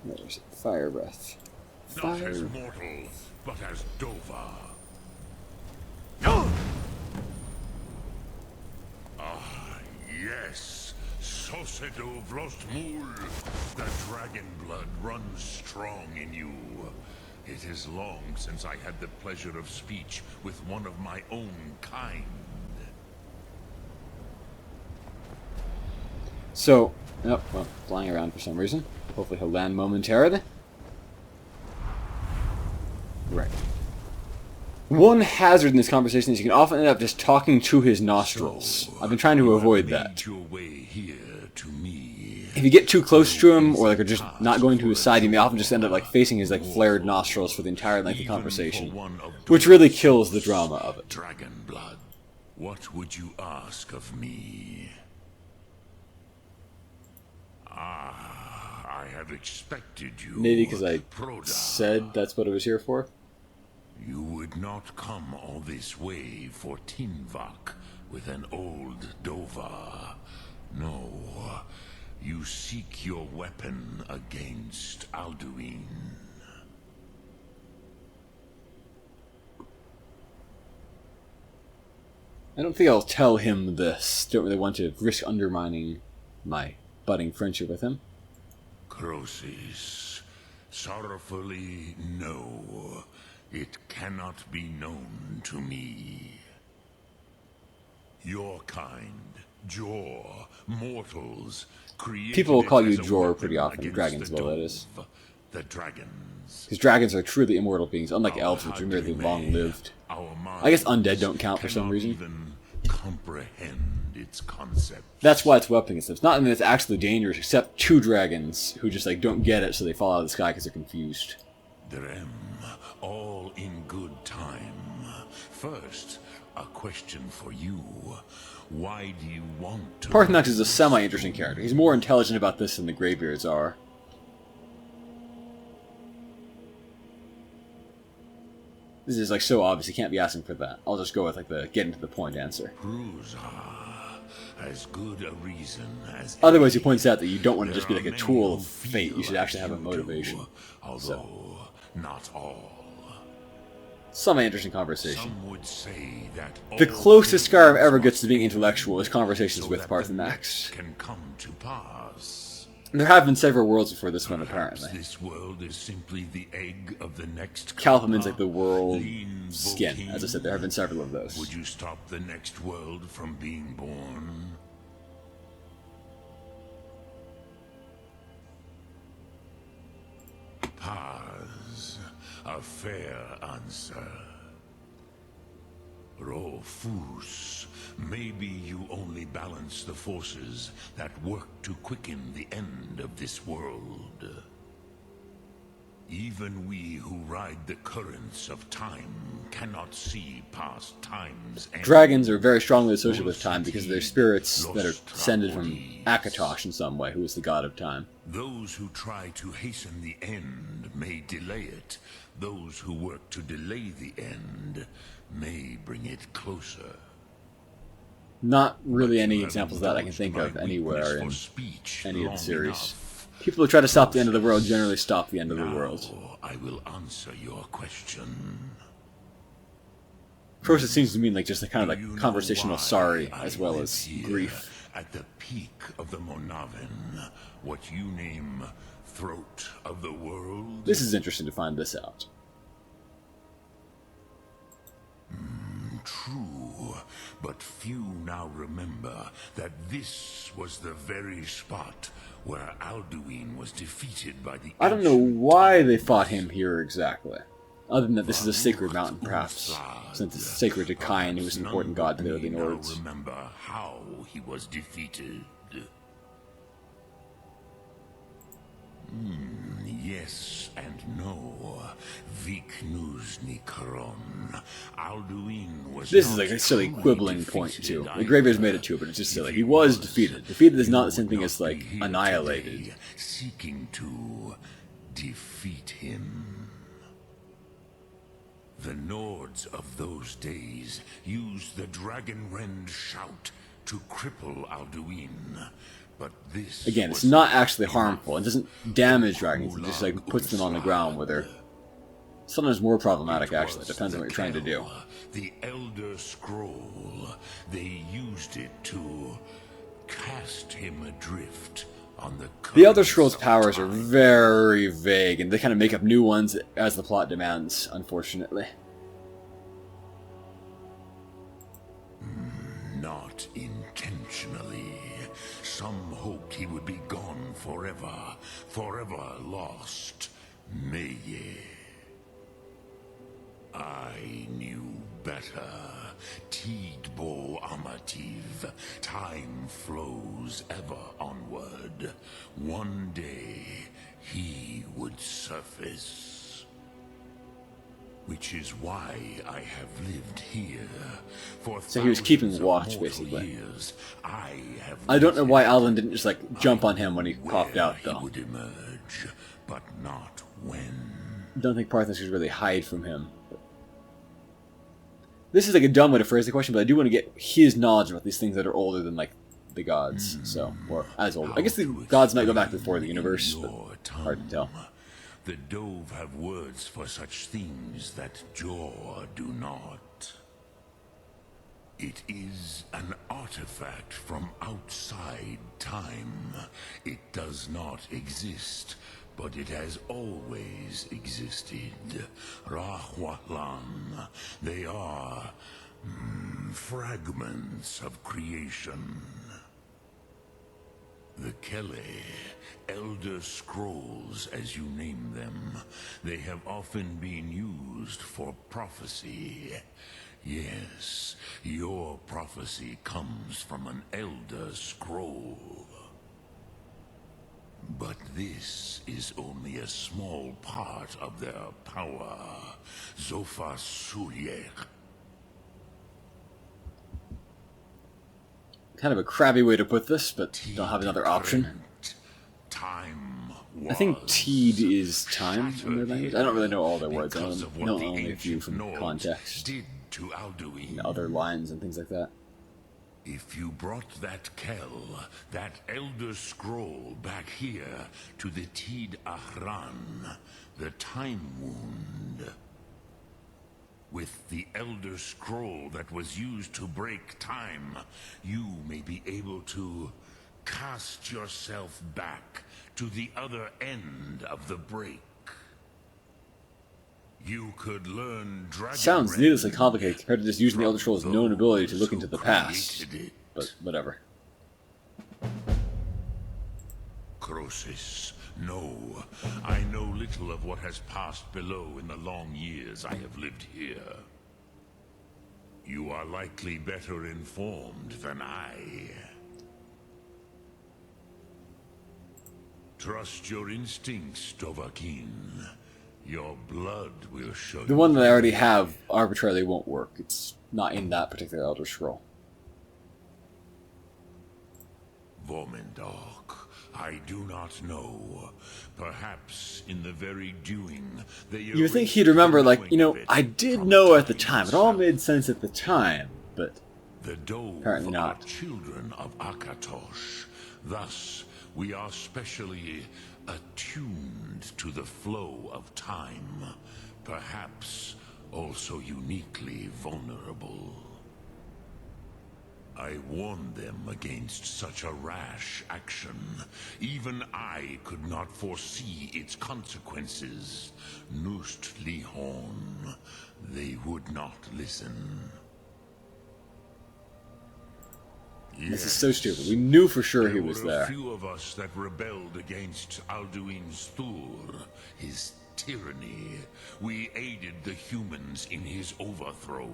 There's it. Fire breath. Not as Fire. mortal, but as Dova. Ah, yes. Sosedo Vrostmul. The dragon blood runs strong in you. It is long since I had the pleasure of speech with one of my own kind. So, oh, well, flying around for some reason. Hopefully he'll land momentarily. Right. One hazard in this conversation is you can often end up just talking to his nostrils. I've been trying to avoid Made that. your way here to me. If you get too close to him, or like are just not going to his side, you may often just end up like facing his like flared nostrils for the entire length of Even conversation, for one of which really kills the drama of it. Dragon blood. What would you ask of me? Ah, I have expected you. Maybe because I Proda. said that's what I was here for. You would not come all this way for Tinvak with an old Dova. No, you seek your weapon against Alduin. I don't think I'll tell him this. Don't really want to risk undermining my budding friendship with him. Crosis, sorrowfully, no. It cannot be known to me. Your kind, Jor, mortals, created People will call it you as a Jor weapon pretty often. against Dragons, the well, that is. Dove, the dragons. Because dragons are truly immortal beings, unlike How elves, which are hard merely we long-lived. may, our I guess minds undead don't count for some cannot reason. even comprehend its concepts. That's why it's weaponing itself. It's not anything that's actually dangerous, except two dragons who just like don't get it, so they fall out of the sky because they're confused. Drem, all in good time. First, a question for you. Why do you want to... Parthenax is a semi-interesting character. He's more intelligent about this than the Greybeards are. This is like so obvious, you can't be asking for that. I'll just go with like the getting to the point answer. As good a reason as Otherwise, he points out that you don't want to just be like a tool of fate. You should actually have a motivation. Although not all. Semi-interesting conversation. Some would say that The closest Skyrim ever gets to being intellectual is conversations with Parthenax. can come to pass. There have been several worlds before this one, apparently. This world is simply the egg of the next. Kalpamin's like the world Lean skin. Vulcan. As I said, there have been several of those. Would you stop the next world from being born? Paz, a fair answer. Rofus, maybe you only balance the forces that work to quicken the end of this world. Even we who ride the currents of time cannot see past time's end. Dragons are very strongly associated with time because of their spirits that are descended from Akatosh in some way, who is the god of time. Those who try to hasten the end may delay it. Those who work to delay the end may bring it closer. Not really any You have examples of that I can indulged think my of anywhere weakness in for speech any of the long series. enough. People who try to stop the end of the world generally stop the end of the world. Now I will answer your question. First, it seems to mean like just a kind of Do you like know conversational why sorry I as well live as here grief. At the peak of the Monavin, what you name throat of the world. This is interesting to find this out. True, but few now remember that this was the very spot where Alduin was defeated by the I don't know ancient why they fought him here exactly. Other than that this is a sacred mountain, perhaps. Since it's sacred to Kain, who was an important god to the early Nords. Remember how he was defeated. Yes and no. Viknuzny Karon. Alduin was This is not like a silly truly quibbling point defeated too. The either. Greybeards made it too, but it's just silly. He was defeated. Defeated is not the same thing as like He would not be here annihilated. today, seeking to defeat him. The Nords of those days used the Dragonrend shout to cripple Alduin. But this Again, it's was not actually harmful. It doesn't damage dragons. It just like puts them on the ground where they're sometimes more problematic actually. It depends on what you're trying to do. The Elder Scroll. They used it to cast him adrift on the The Elder currents Scrolls of powers are time. very vague, and they kind of make up new ones as the plot demands, unfortunately. Not intentionally. Some hoped he would be gone forever, forever lost. Meye. I knew better. Tidbo Amativ. Time flows ever onward. One day, he would surface. Which is why I have lived here. For So he was keeping thousands of watch, mortal basically. years, I don't know why waited Alvin didn't just like jump on him when he popped where out he though. would emerge, but not when. Don't think Parthenax could really hide from him. This is like a dumb way to phrase the question, but I do want to get his knowledge about these things that are older than like the gods. So, or as old. I guess the gods might go back before the universe, but hard to tell. The Dove have words for such things that Jor do not. It is an artifact from outside time. It does not exist, but it has always existed. Rahwatlan. They are fragments of creation. The Kele, Elder Scrolls as you name them, they have often been used for prophecy. Yes, your prophecy comes from an Elder Scroll. But this is only a small part of their power. Zofa Suryek. Kind of a crabby way to put this, but don't have another option. Time I think was Teed is time in their language. I don't really know all their words. I because of what know the only a few ancient from Nords context did to Alduin. and other lines and things like that. If you brought that Kel, that Elder Scroll back here to the Teed Ahran, the Time Wound, with the Elder Scroll that was used to break time, you may be able to cast yourself back to the other end of the break. You could learn Dragon Sounds Rend needlessly complicated compared to just using the Elder from Scrolls' known ability to those look who into the past. created it. But whatever. Croesus, no. I know little of what has passed below in the long years I have lived here. You are likely better informed than I. Trust your instincts, Dovahkiin. Your blood will show you. The one that I already have arbitrarily won't work. It's not in that particular Elder Scroll. Vormindok, I do not know. Perhaps in the very doing, they You would think he'd remember, like, you know, I did know at the time. It all made sense at the time, but the Dove apparently not. are children of Akatosh. Thus, we are specially attuned to the flow of time. Perhaps also uniquely vulnerable. I warned them against such a rash action. Even I could not foresee its consequences. Nust Lihorn, they would not listen. This is so stupid. We knew for sure he was There were a there. few of us that rebelled against Alduin's Thur, his tyranny. We aided the humans in his overthrow.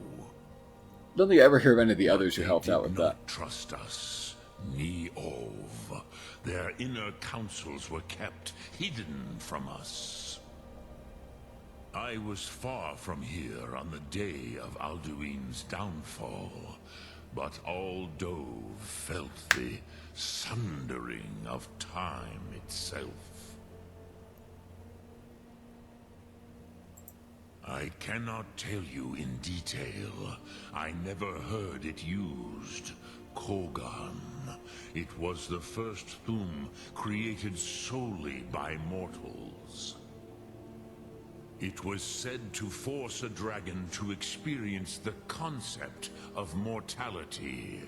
I don't think I ever hear of any of the others who They helped did out with not that. trust us, ni Ov. Their inner counsels were kept hidden from us. I was far from here on the day of Alduin's downfall, but all Dove felt the sundering of time itself. I cannot tell you in detail. I never heard it used. Kogan. It was the first Thum created solely by mortals. It was said to force a dragon to experience the concept of mortality.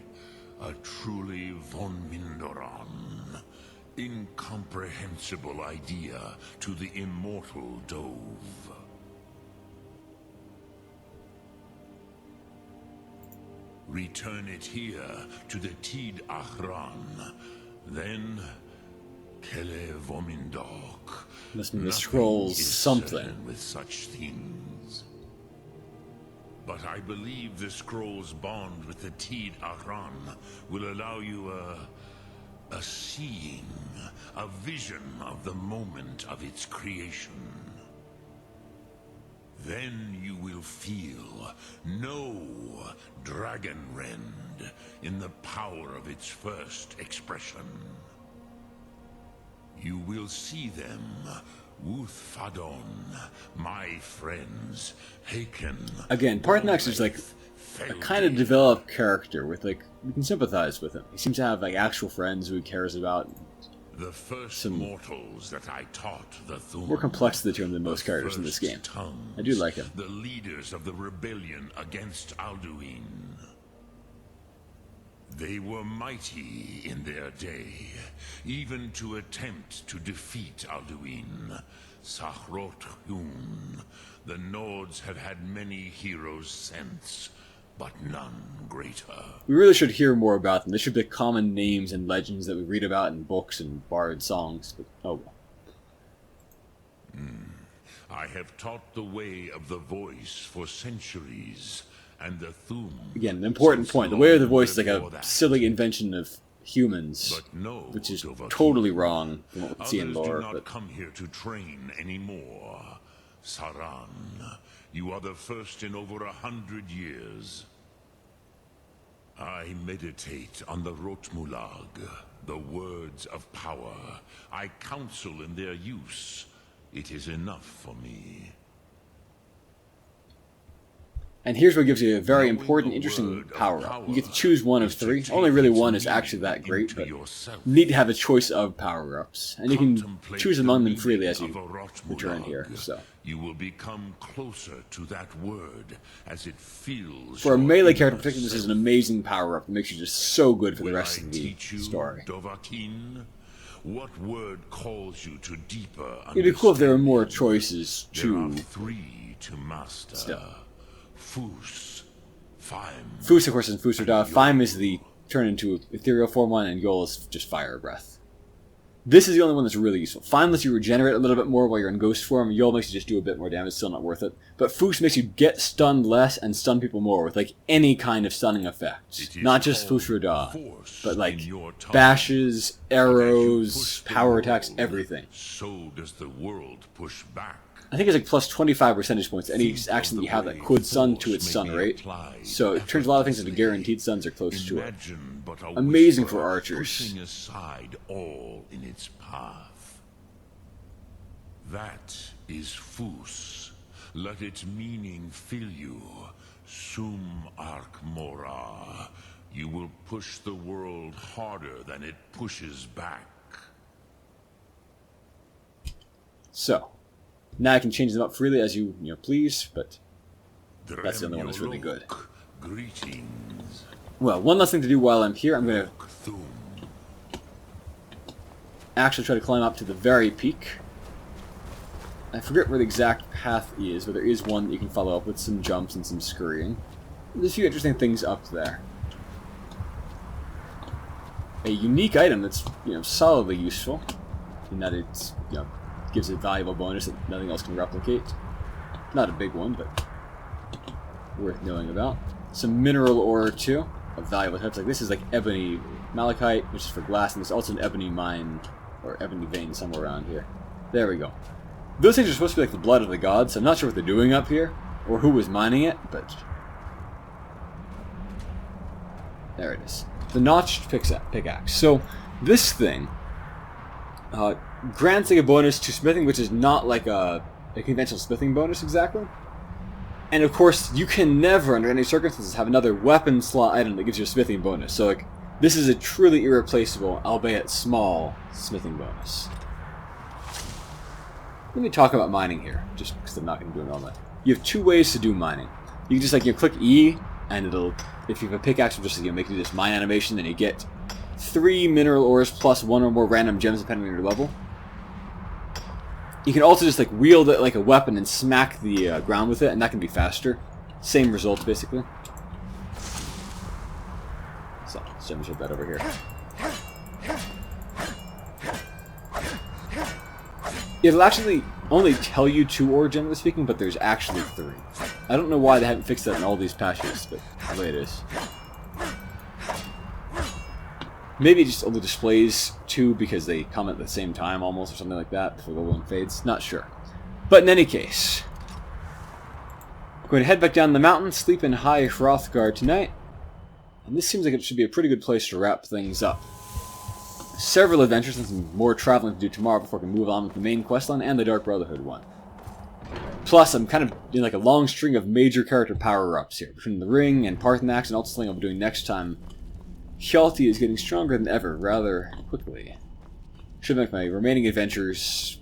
A truly von Mindoran. Incomprehensible idea to the immortal Dove. Return it here to the Teed Ahran. Then, Kele Vomindok. Must mean the Nothing scrolls is something. certain with such things. But I believe the scroll's bond with the Teed Ahran will allow you a seeing, a vision of the moment of its creation. Then you will feel, know Dragon Rend in the power of its first expression. You will see them, Wuthfadon, my friends, Haken. Again, Parthenax is like a kind of developed character with, like, we can sympathize with him. He seems to have, like, actual friends who he cares about. The first Some mortals that I taught the Thum. More complexity to him than most the characters in this first game. tongues, I do like him. The leaders of the rebellion against Alduin. They were mighty in their day, even to attempt to defeat Alduin. Sahrot Hun. The Nords have had many heroes since, but none greater. We really should hear more about them. They should be common names and legends that we read about in books and bard songs, but oh well. I have taught the way of the voice for centuries, and the Thum. Again, an important since point. The way of the long voice is like before a that. silly invention of humans, But no, which is Dovahkiin. totally wrong from what we see in Others lore. do not But come here to train anymore. Saran, you are the first in over 100 years. I meditate on the Rotmulag, the words of power. I counsel in their use. It is enough for me. and here's what gives you a very Knowing important, the interesting word of power-up. You get to power choose one of is to 3. take Only really its one is meaning actually that great, into but yourself. you need to have a choice of power-ups, and you can Contemplate choose the among them meaning freely as of you a Rotmulag. return here. So, You will become closer to that word as it feels. for a your melee inner character, particularly, this is an self. amazing power-up that makes you just so good for the Will rest I of the teach you, story. Dovahkiin? What word calls you to deeper It'd be cool if there were more understanding? choices There are to 3 to master. Still. Fus, Fime. Fus, of course, is Fusarda. Fime is the turn into ethereal form one, and Yol is just fire breath. This is the only one that's really useful. Fime lets you regenerate a little bit more while you're in ghost form. Yol makes you just do a bit more damage, still not worth it. But Fus makes you get stunned less and stun people more with like any kind of stunning effects. It is Not just called Fusarda, force but like in your tongue. bashes, But as you arrows, push the power attacks, world, everything. So does the world push back. I think it's like plus 25 percentage points to any Think action of that you the have that way could stun to force its may stun be rate. applied So it turns a lot of things into effortlessly. guaranteed stuns or close to it. Imagine but a Amazing whisper for archers. pushing aside all in its path. That is Fus. Let its meaning fill you. Sum arc mora. You will push the world harder than it pushes back. So, now I can change them up freely as you please, but that's the only one that's really good. Dremyolok, greetings. Well, one last thing to do while I'm here, I'm going to Cthulhu. actually try to climb up to the very peak. I forget where the exact path is, but there is one that you can follow up with some jumps and some scurrying. There's a few interesting things up there. A unique item that's, solidly useful, in that it's, gives a valuable bonus that nothing else can replicate. Not a big one, but worth knowing about. Some mineral ore, too, of valuable types. Like this is like ebony malachite, which is for glass, and there's also an ebony mine, or ebony vein somewhere around here. There we go. Those things are supposed to be like the blood of the gods, so I'm not sure what they're doing up here, or who was mining it, but there it is. The notched pickaxe. So, this thing grants a bonus to smithing, which is not like a conventional smithing bonus exactly. And of course, you can never, under any circumstances, have another weapon slot item that gives you a smithing bonus. So, like, this is a truly irreplaceable, albeit small, smithing bonus. Let me talk about mining here, just because I'm not going to do it all night. You have 2 ways to do mining. You can just click E, and it'll, if you have a pickaxe, it'll just make you this mine animation, and you get 3 mineral ores plus 1 or more random gems depending on your level. You can also just wield it like a weapon and smack the ground with it, and that can be faster. Same result, basically. So, let's demonstrate that over here. It'll actually only tell you 2 ore, generally speaking, but there's actually 3. I don't know why they haven't fixed that in all these patches, but the way it is. Maybe it just only displays 2 because they come at the same time almost, or something like that, before the one fades. Not sure. But in any case, I'm going to head back down the mountain, sleep in High Hrothgar tonight, and this seems like it should be a pretty good place to wrap things up. Several adventures and some more traveling to do tomorrow before I can move on with the main questline and the Dark Brotherhood one. Plus, I'm kind of doing a long string of major character power-ups here, between the Ring and Parthenax, and also something I'll be doing next time. Hjalti is getting stronger than ever, rather quickly. Should make my remaining adventures,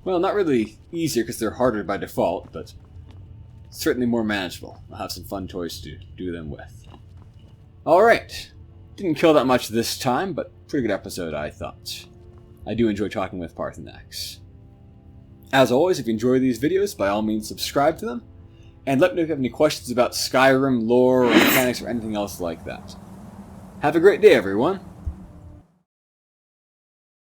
well, not really easier because they're harder by default, but certainly more manageable. I'll have some fun toys to do them with. Alright. Didn't kill that much this time, but pretty good episode, I thought. I do enjoy talking with Parthenax. As always, if you enjoy these videos, by all means subscribe to them. And let me know if you have any questions about Skyrim lore or mechanics or anything else like that. Have a great day, everyone.